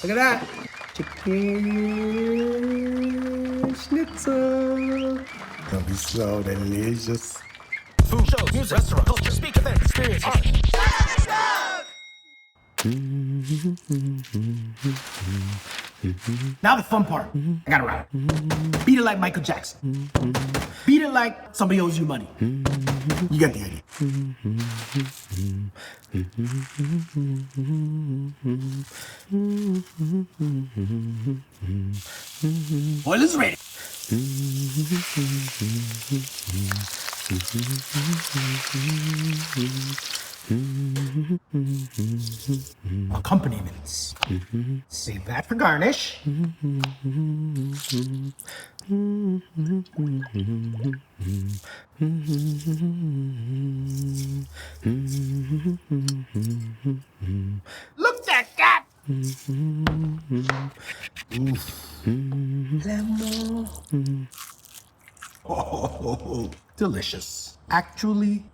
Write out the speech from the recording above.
Look at that. Chicken Schnitzel. It'll be so delicious. Food, shows, music, restaurant, culture, speak, event, experience, art. Now the fun part. I got it right. Beat it like Michael Jackson. Beat it like somebody owes you money. You get the idea. Oil is ready. Accompaniments. Save that for garnish. Look that cat! Lemon. Oh, delicious. Actually